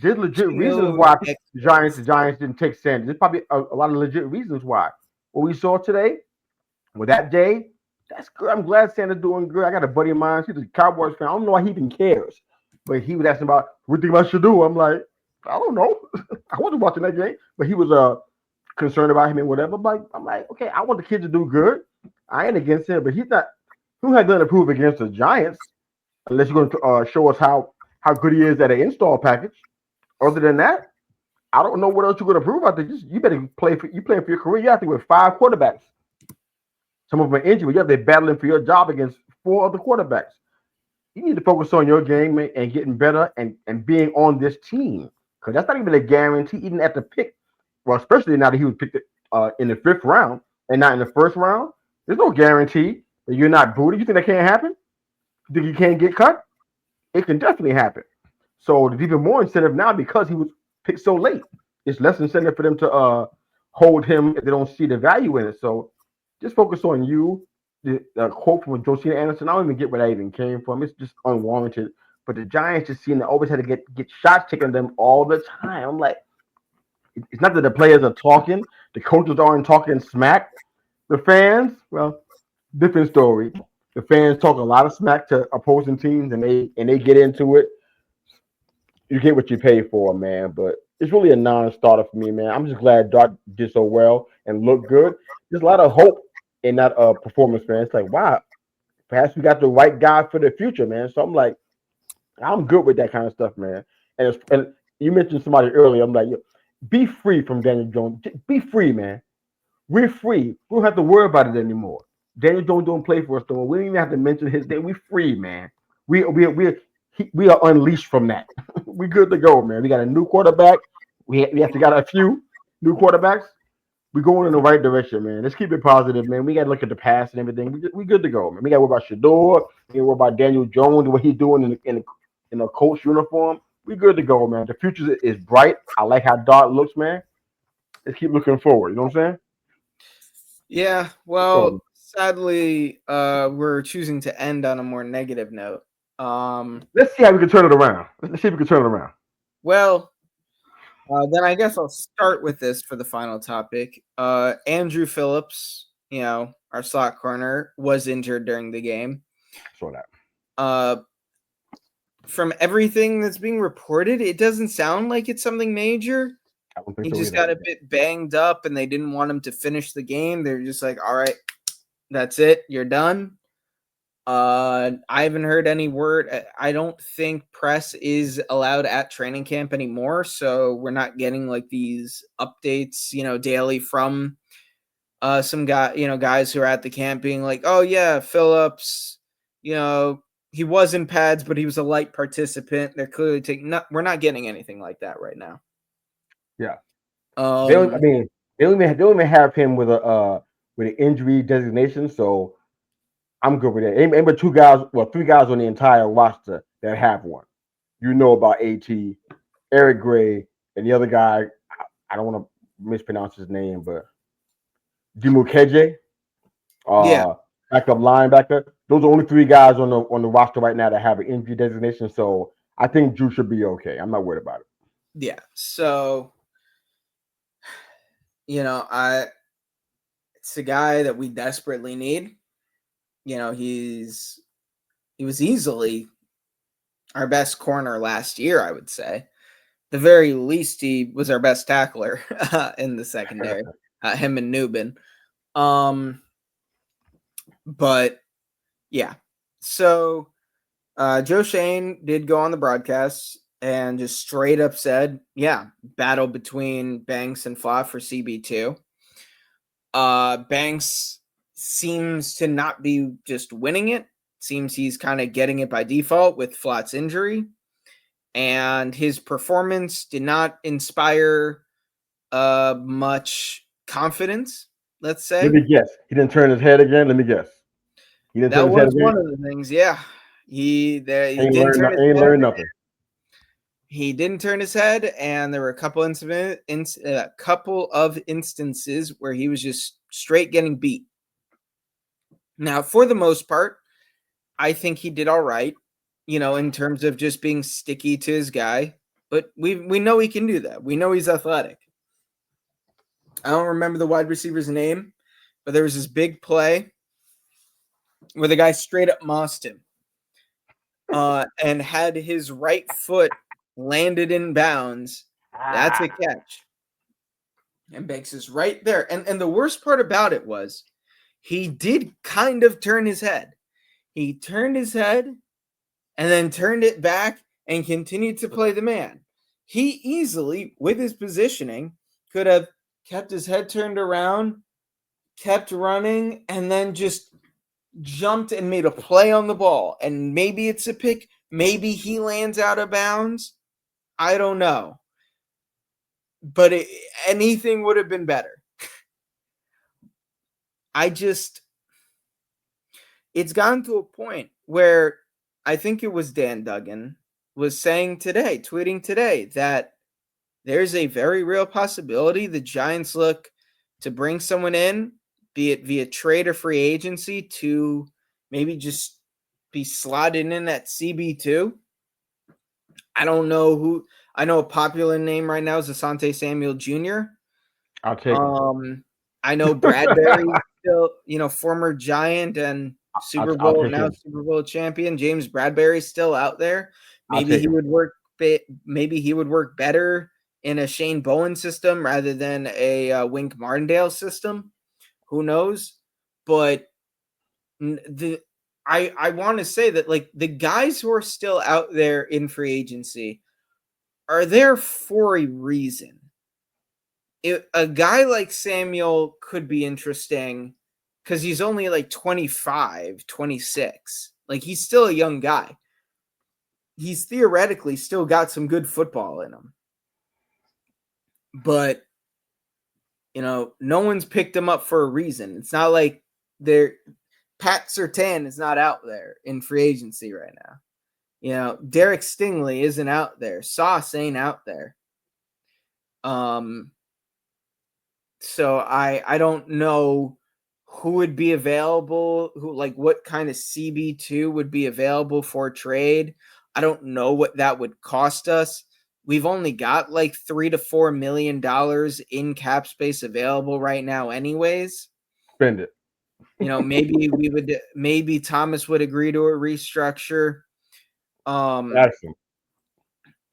there's legit reasons two why extras. The Giants didn't take Sanders. There's probably a lot of legit reasons why. What we saw today with that day, that's good. I'm glad Sanders doing good. I got a buddy of mine. He's a Cowboys fan. I don't know why he even cares, but he was asking about what do you think I should do. I'm like, I don't know. I wasn't watching that game, but he was concerned about him and whatever. But I'm like, okay, I want the kid to do good. I ain't against him, but he's not. Who had nothing to prove against the Giants unless you're going to show us how good he is at an install package. Other than that, I don't know what else you're going to prove out there. You better play for your career. You have to with 5 quarterbacks. Some of them are injured. You have to be battling for your job against 4 other quarterbacks. You need to focus on your game and getting better and being on this team because that's not even a guarantee. Even at the pick, well, especially now that he was picked in the 5th round and not in the 1st round, there's no guarantee that you're not booted. You think that can't happen? You think you can't get cut? It can definitely happen. So there's even more incentive now because he was picked so late. It's less incentive for them to hold him if they don't see the value in it. So just focus on you. The quote from Josina Anderson, I don't even get where that even came from. It's just unwarranted. But the Giants just seem to always had to get shots taken at them all the time. I'm like, it's not that the players are talking, the coaches aren't talking smack. The fans, well, different story. The fans talk a lot of smack to opposing teams, and they get into it. You get what you pay for, man. But it's really a non-starter for me, man. I'm just glad Dart did so well and looked good. There's a lot of hope in that performance, man. It's like, wow, perhaps we got the right guy for the future, man. So I'm like, I'm good with that kind of stuff, man. And you mentioned somebody earlier. I'm like, be free from Daniel Jones. Be free, man. We're free. We don't have to worry about it anymore. Daniel Jones don't play for us no more. We don't even have to mention his name. We're free, man. We are unleashed from that. We good to go, man. We got a new quarterback. We have to got a few new quarterbacks. We're going in the right direction, man. Let's keep it positive, man. We got to look at the past and everything. We good to go, man. We got to worry about Shador. We got to worry about Daniel Jones, what he's doing in a coach uniform. We good to go, man. The future is bright. I like how Dart looks, man. Let's keep looking forward. You know what I'm saying? Yeah, well, sadly, we're choosing to end on a more negative note. Let's see how we can turn it around. Let's see if we can turn it around. Well, then I guess I'll start with this for the final topic. Andrew Phillips, our slot corner, was injured during the game. Saw that. Uh, from everything that's being reported, it doesn't sound like it's something major. I don't think He so just either. got a bit banged up, and they didn't want him to finish the game. They're just like, all right, that's it. You're done. I haven't heard any word. I don't think press is allowed at training camp anymore, so we're not getting like these updates, daily from some guys who are at the camp being like, oh yeah, Phillips, he was in pads, but he was a light participant. They're clearly we're not getting anything like that right now. Yeah. They don't, I Um, mean, they don't even have him with an injury designation, so I'm good with that. Ain't but three guys on the entire roster that have one. You know about AT, Eric Gray, and the other guy. I don't want to mispronounce his name, but Dimukeje, yeah, uh, backup linebacker. Those are only three guys on the roster right now that have an injury designation. So I think Drew should be okay. I'm not worried about it. yeah. So, it's a guy that we desperately need. He was easily our best corner last year, I would say. The very least, he was our best tackler in the secondary. Him and Newbin. But yeah. So Joe Shane did go on the broadcast and just straight up said, yeah, battle between Banks and Flott for CB2. Banks seems to not be just winning it. Seems he's kind of getting it by default with Flott's injury. And his performance did not inspire much confidence, let's Let say. me guess. He didn't turn his head again. Let me guess. He didn't That turn his head was again. one of the things, yeah. He Ain't didn't learned. turn his Ain't head. learned nothing. He didn't turn his head, and there were a couple of instances where he was just straight getting beat. Now, for the most part, I think he did all right, in terms of just being sticky to his guy. But we know he can do that. We know he's athletic. I don't remember the wide receiver's name, but there was this big play where the guy straight up mossed him and had his right foot landed in bounds. That's a catch. And Banks is right there. And the worst part about it was he did kind of turn his head. He turned his head and then turned it back and continued to play the man. He easily, with his positioning, could have kept his head turned around, kept running, and then just jumped and made a play on the ball. And maybe it's a pick. Maybe he lands out of bounds. I don't know. But anything would have been better. It's gotten to a point where I think it was Dan Duggan was saying today, tweeting today, that there's a very real possibility the Giants look to bring someone in, be it via trade or free agency, to maybe just be slotted in at CB2. I don't know who. I know a popular name right now is Asante Samuel Jr. I'll take him. I know Bradbury still, former Giant and I'll take him. Super Bowl champion. James Bradbury's still out there. I'll Maybe take he him. would work. Maybe he would work better in a Shane Bowen system rather than a Wink Martindale system. Who knows? But I want to say that like the guys who are still out there in free agency are there for a reason. A guy like Samuel could be interesting because he's only like 25, 26. Like he's still a young guy. He's theoretically still got some good football in him. But, no one's picked him up for a reason. It's not like Pat Surtain is not out there in free agency right now. Derek Stingley isn't out there. Sauce ain't out there. So I don't know who would be available, what kind of CB2 would be available for trade. I don't know what that would cost us. We've only got like $3 to $4 million in cap space available right now anyways. Spend it. Maybe Thomas would agree to a restructure. Ask him.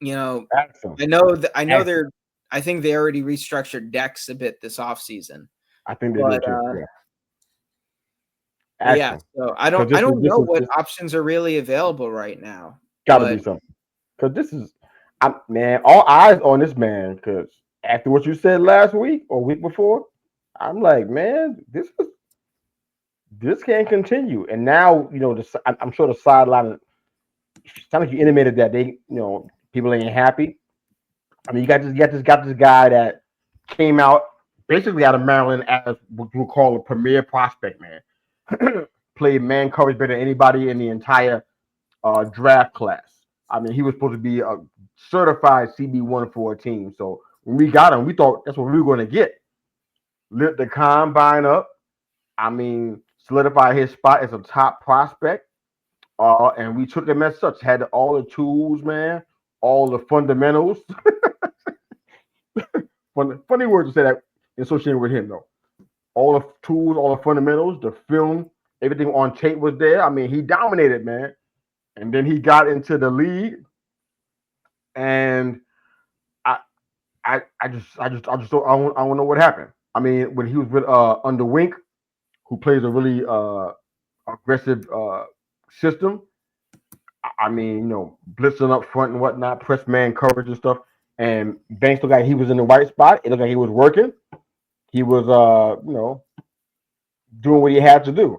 You know, Ask him. I know Ask him. they're I think they already restructured Dex a bit this offseason. I think they But did too. Yeah. but Ask yeah, him. so Because I don't know what this options are really available right now. got to be But something. Because this is, man, all eyes on this man. Because after what you said last week or week before, I'm like, man, this can't continue. And now, I'm sure the sideline, sounds like you intimated that people ain't happy. I mean, got this guy that came out basically out of Maryland as what we'll call a premier prospect, man. Played man coverage better than anybody in the entire draft class. I mean, he was supposed to be a certified CB1 for a team. So when we got him, we thought that's what we were going to get. Lit the combine up. I mean, solidify his spot as a top prospect. And we took him as such. Had all the tools, man, all the fundamentals. Funny word to say that associated with him, though. All the tools, all the fundamentals, the film, everything on tape was there. I mean, he dominated, man. And then he got into the league, and I, I don't know what happened. I mean, when he was with under Wink, who plays a really aggressive system. I mean, blitzing up front and whatnot, press man coverage and stuff. And Banks looked like he was in the right spot. It looked like he was working. He was, doing what he had to do.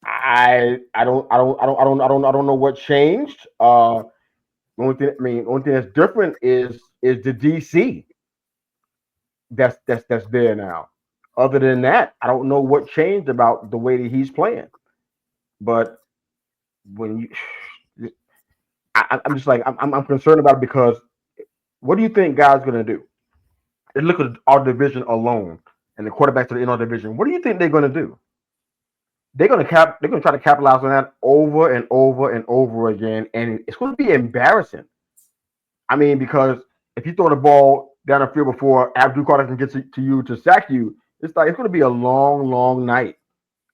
I don't know what changed. Only thing that's different is the DC that's there now. Other than that, I don't know what changed about the way that he's playing. But when you, I'm just like I'm concerned about it because what do you think God's gonna do? And look at our division alone and the quarterbacks in our division. What do you think they're gonna do? They're gonna try to capitalize on that over and over and over again, and it's gonna be embarrassing. I mean, because if you throw the ball down the field before Abdul Carter can get to you to sack you, it's gonna be a long, long night.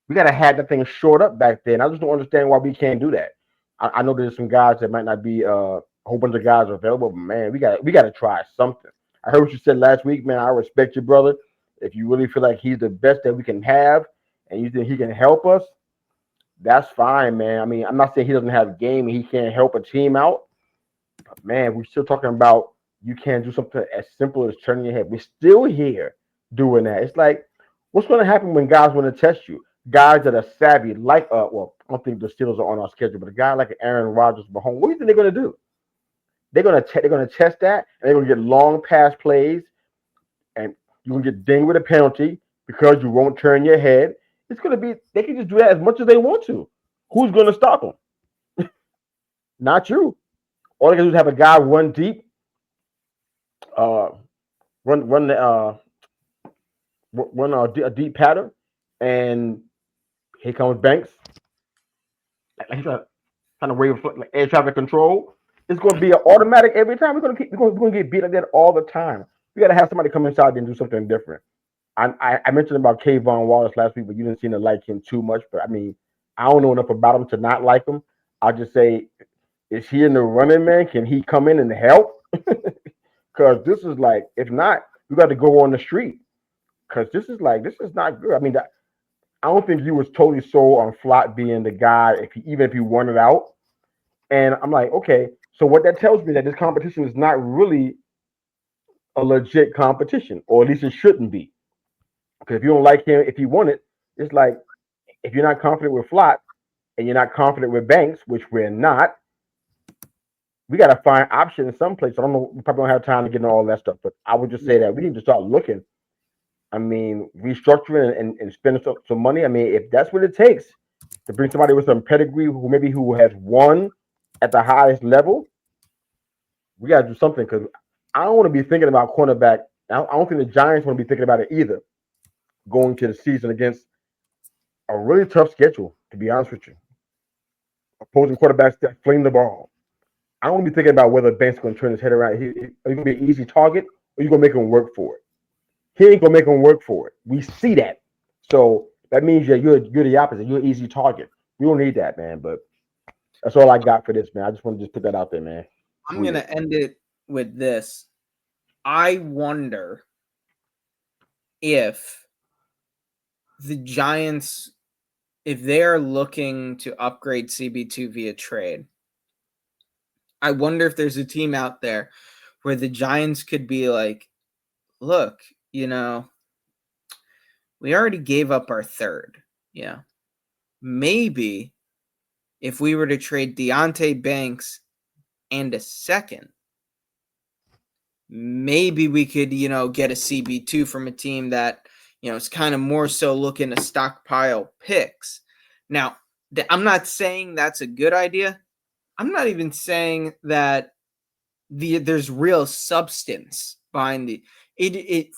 We gotta have that thing short up back then. I just don't understand why we can't do that. I know there's some guys that might not be a whole bunch of guys available, but man, we gotta try something. I heard what you said last week, man. I respect you, brother. If you really feel like he's the best that we can have, and you think he can help us, that's fine, man. I mean, I'm not saying he doesn't have a game and he can't help a team out, but man, we're still talking about you can't do something as simple as turning your head. We're still here doing that. It's like, what's going to happen when guys want to test you? Guys that are savvy, like well, I don't think the Steelers are on our schedule, but a guy like Aaron Rodgers, Mahomes, what do you think they're going to do? They're gonna test that, and they're gonna get long pass plays, and you're gonna get dinged with a penalty because you won't turn your head. It's gonna be they can just do that as much as they want to. Who's gonna stop them? Not you. All they can do is have a guy run deep, uh, run the run a deep pattern, and here comes Banks. Like he's trying to wave like air traffic control. It's going to be an automatic every time. We're going to get beat like that all the time. We got to have somebody come inside and do something different. I mentioned about Kayvon Wallace last week, but you didn't seem to like him too much. But I mean, I don't know enough about him to not like him. I'll just say, is he in the running, man? Can he come in and help? Because this is like, if not, we got to go on the street. Because this is not good. I mean, I don't think he was totally sold on Flott being the guy even if he won it out. And I'm like, okay, so what that tells me that this competition is not really a legit competition, or at least it shouldn't be. Because if you don't like him, if he won it, it's like if you're not confident with Flott and you're not confident with Banks, which we're not, we got to find options in some place. I don't know. We probably don't have time to get into all that stuff, but I would just say that we need to start looking. I mean, restructuring and spending some money. I mean, if that's what it takes to bring somebody with some pedigree who has won at the highest level, we got to do something because I don't want to be thinking about cornerback. I don't think the Giants want to be thinking about it either going to the season against a really tough schedule, to be honest with you. Opposing quarterbacks that fling the ball. I don't want to be thinking about whether Banks is going to turn his head around. Are you going to be an easy target or are you going to make him work for it? He ain't going to make him work for it. We see that. So that means you're the opposite. You're an easy target. We don't need that, man. But That's all I got for this, man. I just want to just put that out there, man. I'm gonna end it with this. I wonder if the Giants, if they are looking to upgrade CB2 via trade, I wonder if there's a team out there where the Giants could be like, look, we already gave up our third. Yeah. Maybe if we were to trade Deontay Banks and a second, maybe we could, get a CB2 from a team that, is kind of more so looking to stockpile picks. Now, I'm not saying that's a good idea. I'm not even saying that there's real substance behind it.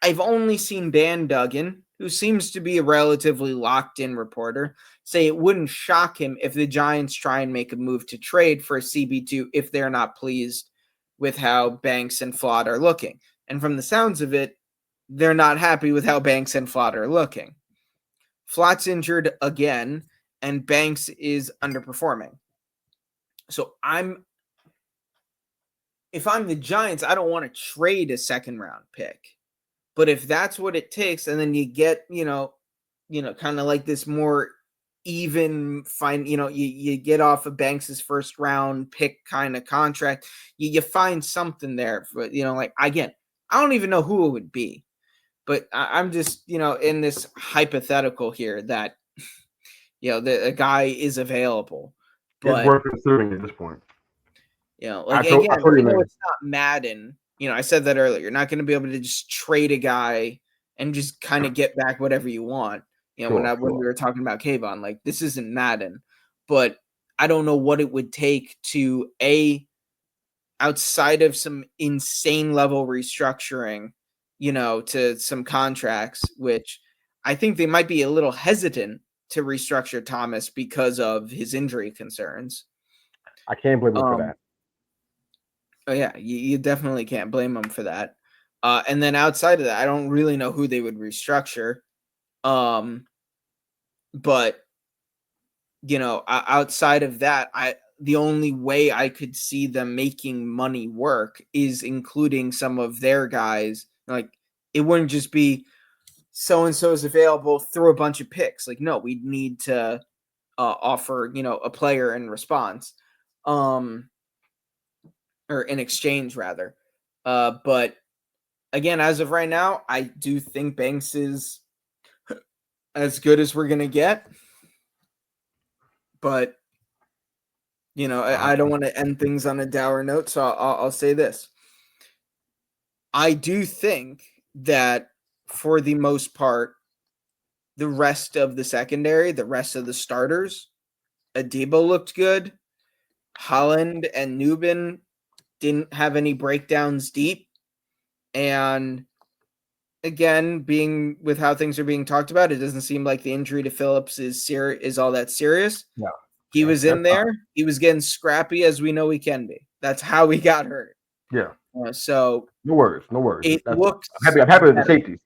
I've only seen Dan Duggan, who seems to be a relatively locked-in reporter, say it wouldn't shock him if the Giants try and make a move to trade for a CB2 if they're not pleased with how Banks and Flott are looking. And from the sounds of it, they're not happy with how Banks and Flott are looking. Flott's injured again, and Banks is underperforming. So if I'm the Giants, I don't want to trade a second-round pick. But if that's what it takes, and then you get, kind of like this more even you get off of Banks's first round pick kind of contract, you find something there. But again, I don't even know who it would be, but I'm just in this hypothetical here that the guy is available, but it's worth considering at this point. I know it's not Madden. I said that earlier. You're not going to be able to just trade a guy and just kind of get back whatever you want. When we were talking about Kayvon, like this isn't Madden, but I don't know what it would take to outside of some insane level restructuring, to some contracts, which I think they might be a little hesitant to restructure Thomas because of his injury concerns. I can't blame him for that. Oh yeah, you definitely can't blame them for that. And then outside of that, I don't really know who they would restructure. But outside of that, the only way I could see them making money work is including some of their guys. Like it wouldn't just be so and so is available, throw a bunch of picks. Like no, we'd need to offer a player in response. Or in exchange rather. But again, as of right now, I do think Banks is as good as we're going to get. But, I don't want to end things on a dour note, so I'll say this. I do think that for the most part, the rest of the secondary, the rest of the starters, Adebo looked good. Holland and Nubin didn't have any breakdowns deep. And again, being with how things are being talked about, it doesn't seem like the injury to Phillips is all that serious. No. He was in there. Fine. He was getting scrappy, as we know he can be. That's how he got hurt. Yeah. So no worries. It looks. I'm happy with the safeties.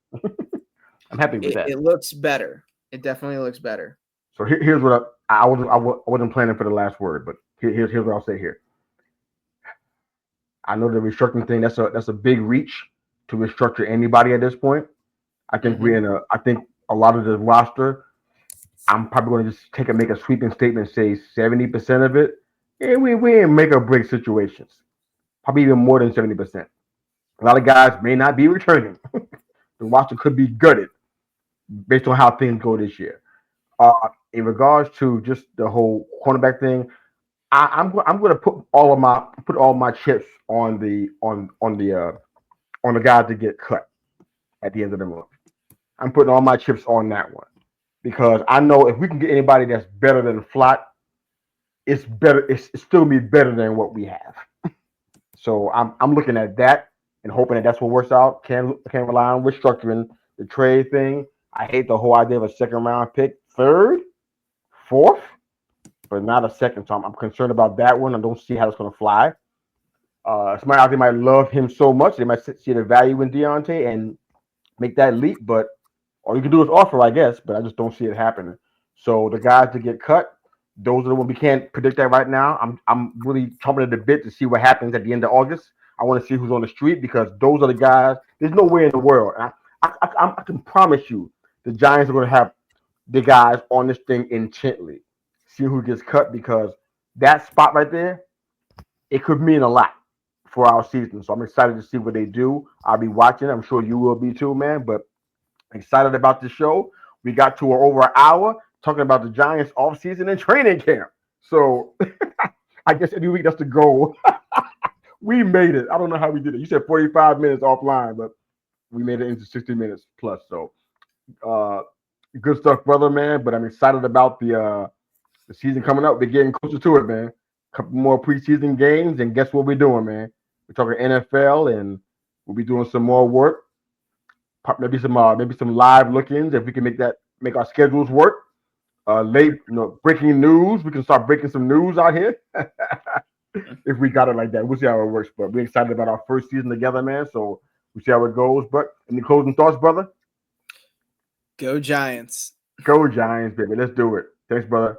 I'm happy with that. It looks better. It definitely looks better. So here's what I wasn't planning for the last word, but here's what I'll say here. I know the restructuring thing, that's a big reach to restructure anybody at this point. I think I think a lot of the roster, I'm probably going to just make a sweeping statement, say 70% of it, and we in make or break situations. Probably even more than 70%. A lot of guys may not be returning. The roster could be gutted based on how things go this year. In regards to just the whole cornerback thing, I'm going to put all my chips on the guys that get cut at the end of the month. I'm putting all my chips on that one because I know if we can get anybody that's better than Flott, it's better. It's still be better than what we have. So I'm looking at that and hoping that that's what works out. Can't rely on restructuring the trade thing. I hate the whole idea of a second round pick, third, fourth, but not a second. So I'm concerned about that one. I don't see how it's going to fly. Somebody out there might love him so much they might see the value in Deontay and make that leap. But all you can do is offer, I guess. But I just don't see it happening. So the guys that get cut, Those are the ones we can't predict that right now. I'm really chomping at the bit to see what happens at the end of August. I want to see who's on the street because those are the guys. There's no way in the world. I can promise you, the Giants are going to have the guys on this thing intently, see who gets cut because that spot right there, it could mean a lot for our season. So I'm excited to see what they do. I'll be watching. I'm sure you will be too, man. But excited about the show. We got to over an hour talking about the Giants off season and training camp. So I guess every week that's the goal. We made it. I don't know how we did it. You said 45 minutes offline, but we made it into 60 minutes plus. So uh, good stuff, brother, man. But I'm excited about the season coming up. We're getting closer to it, man. A couple more preseason games, and guess what we're doing, man? We're talking NFL, and we'll be doing some more work. Maybe some live look-ins if we can make our schedules work. Late, breaking news. We can start breaking some news out here if we got it like that. We'll see how it works. But we're excited about our first season together, man. So we'll see how it goes. But any closing thoughts, brother? Go Giants. Go Giants, baby. Let's do it. Thanks, brother.